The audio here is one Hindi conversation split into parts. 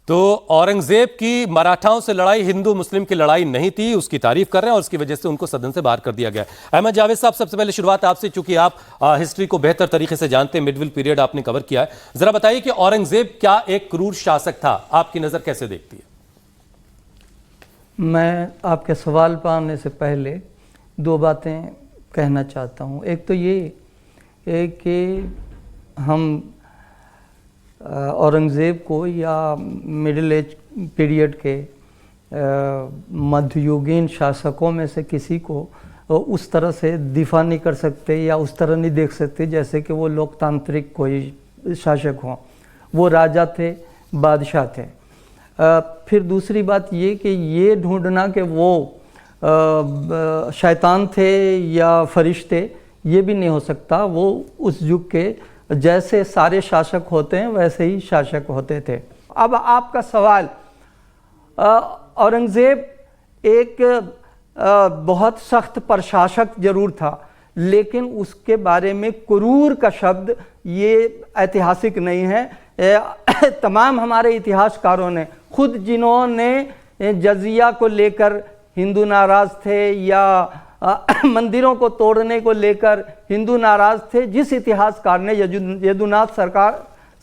तो औरंगजेब की मराठाओं से लड़ाई हिंदू मुस्लिम की लड़ाई नहीं थी, उसकी तारीफ कर रहे हैं और उसकी वजह से उनको सदन से बाहर कर दिया गया। अहमद जावेद साहब, सबसे पहले शुरुआत आपसे, चूंकि आप हिस्ट्री को बेहतर तरीके से जानते हैं, मिडविल पीरियड आपने कवर किया है, जरा बताइए कि औरंगजेब क्या एक क्रूर शासक था, आपकी नजर कैसे देखती है? मैं आपके सवाल पर आने से पहले दो बातें कहना चाहता हूँ। एक तो ये कि हम औरंगज़ेब को या मिडिल एज पीरियड के मध्ययुगीन शासकों में से किसी को उस तरह से दिफा नहीं कर सकते या उस तरह नहीं देख सकते जैसे कि वो लोकतांत्रिक कोई शासक हों। वो राजा थे, बादशाह थे। फिर दूसरी बात ये कि ये ढूंढना कि वो शैतान थे या फरिश्ते, ये भी नहीं हो सकता। वो उस युग के जैसे सारे शासक होते हैं वैसे ही शासक होते थे। अब आपका सवाल, औरंगज़ेब एक बहुत सख्त प्रशासक जरूर था, लेकिन उसके बारे में क्रूर का शब्द ये ऐतिहासिक नहीं है। तमाम हमारे इतिहासकारों ने, खुद जिन्होंने जजिया को लेकर हिंदू नाराज़ थे या मंदिरों को तोड़ने को लेकर हिंदू नाराज थे, जिस इतिहासकार ने, यदुनाथ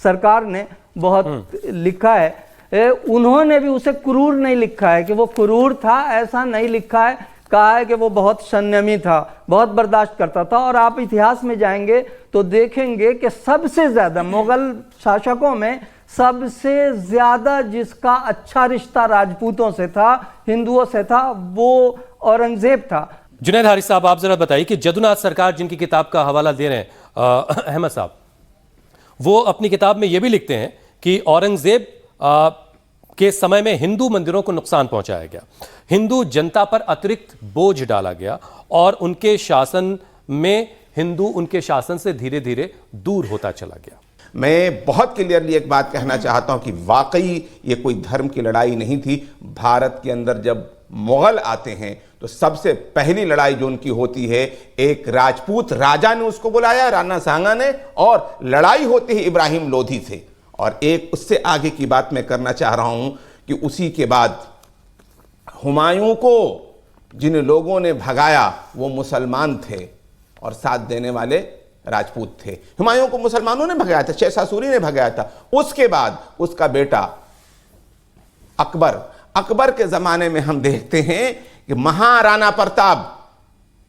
सरकार ने बहुत लिखा है, उन्होंने भी उसे क्रूर नहीं लिखा है कि वो क्रूर था, ऐसा नहीं लिखा है। कहा है कि वो बहुत संयमी था, बहुत बर्दाश्त करता था। और आप इतिहास में जाएंगे तो देखेंगे कि सबसे ज़्यादा मुगल शासकों में सबसे ज़्यादा जिसका अच्छा रिश्ता राजपूतों से था, हिंदुओं से था, वो औरंगज़ेब था। जुनैद हारिस साहब, आप जरा बताइए कि यदुनाथ सरकार जिनकी किताब का हवाला दे रहे हैं अहमद साहब, वो अपनी किताब में यह भी लिखते हैं कि औरंगजेब के समय में हिंदू मंदिरों को नुकसान पहुंचाया गया, हिंदू जनता पर अतिरिक्त बोझ डाला गया और उनके शासन में हिंदू उनके शासन से धीरे धीरे दूर होता चला गया। मैं बहुत क्लियरली एक बात कहना चाहता हूं कि वाकई ये कोई धर्म की लड़ाई नहीं थी। भारत के अंदर जब मुगल आते हैं तो सबसे पहली लड़ाई जो उनकी होती है, एक राजपूत राजा ने उसको बुलाया, राणा सांगा ने, और लड़ाई होती है इब्राहिम लोधी से। और एक उससे आगे की बात मैं करना चाह रहा हूं कि उसी के बाद हुमायूं को जिन लोगों ने भगाया वो मुसलमान थे और साथ देने वाले राजपूत थे। हुमायूं को मुसलमानों ने भगाया था, शहशाह सूरी ने भगाया था। उसके बाद उसका बेटा अकबर के जमाने में हम देखते हैं कि महाराणा प्रताप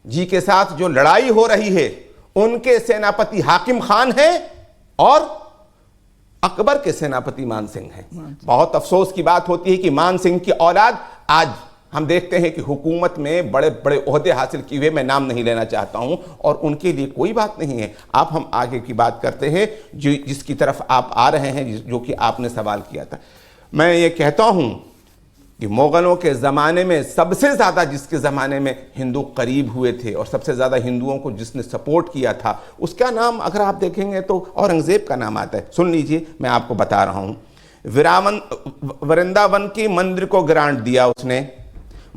जी के साथ जो लड़ाई हो रही है, उनके सेनापति हाकिम खान हैं और अकबर के सेनापति मान सिंह हैं। बहुत अफसोस की बात होती है कि मान सिंह की औलाद आज हम देखते हैं कि हुकूमत में बड़े बड़े ओहदे हासिल किए हुए, मैं नाम नहीं लेना चाहता हूं, और उनके लिए कोई बात नहीं है। आप हम आगे की बात करते हैं जिसकी तरफ आप आ रहे हैं, जो कि आपने सवाल किया था। मैं ये कहता हूं कि मुगलों के ज़माने में सबसे ज़्यादा जिसके ज़माने में हिंदू करीब हुए थे और सबसे ज़्यादा हिंदुओं को जिसने सपोर्ट किया था, उसका नाम अगर आप देखेंगे तो औरंगज़ेब का नाम आता है। सुन लीजिए, मैं आपको बता रहा हूँ। वृंदावन की मंदिर को ग्रांट दिया उसने,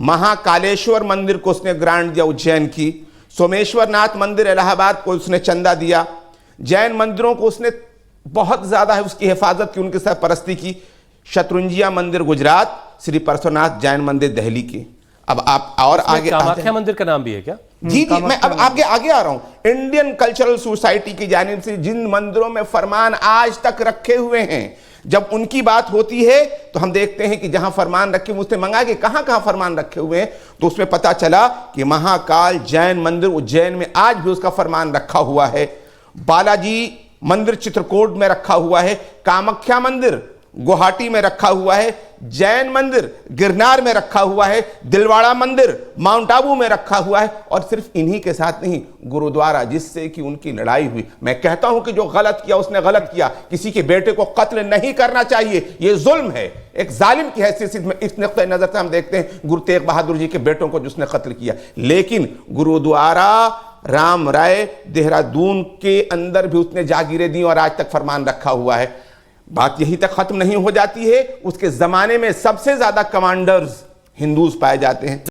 महाकालेश्वर मंदिर को उसने ग्रांट दिया उज्जैन की, सोमेश्वर नाथ मंदिर इलाहाबाद को उसने चंदा दिया, जैन मंदिरों को उसने बहुत ज़्यादा है उसकी हिफाजत की, उनके साथ परस्ती की, शत्रुंजिया मंदिर गुजरात, श्री परसोनाथ जैन मंदिर दिल्ली की। अब आप और आगे कामाख्या मंदिर का नाम भी है क्या? जी, मैं अब आगे आ रहा हूं। इंडियन कल्चरल सोसाइटी की जानिब से जिन मंदिरों में फरमान आज तक रखे हुए हैं, जब उनकी बात होती है तो हम देखते हैं कि जहां फरमान रखे, मुझसे मंगा के कहां कहां फरमान रखे हुए हैं, तो उसमें पता चला कि महाकाल जैन मंदिर उज्जैन में आज भी उसका फरमान रखा हुआ है, बालाजी मंदिर चित्रकूट में रखा हुआ है, कामाख्या मंदिर गुवाहाटी में रखा हुआ है, जैन मंदिर गिरनार में रखा हुआ है, दिलवाड़ा मंदिर माउंट आबू में रखा हुआ है। और सिर्फ इन्हीं के साथ नहीं, गुरुद्वारा जिससे कि उनकी लड़ाई हुई। मैं कहता हूं कि जो गलत किया उसने गलत किया। किसी के बेटे को कत्ल नहीं करना चाहिए, यह जुल्म है। एक जालिम की हैसियत से इस नुक्ते नजर से हम देखते हैं गुरु तेग बहादुर जी के बेटों को जिसने कत्ल किया। लेकिन गुरुद्वारा राम राय देहरादून के अंदर भी उसने जागीरें दी और आज तक फरमान रखा हुआ है। बात यहीं तक खत्म नहीं हो जाती है, उसके जमाने में सबसे ज्यादा कमांडर्स हिंदूज पाए जाते हैं।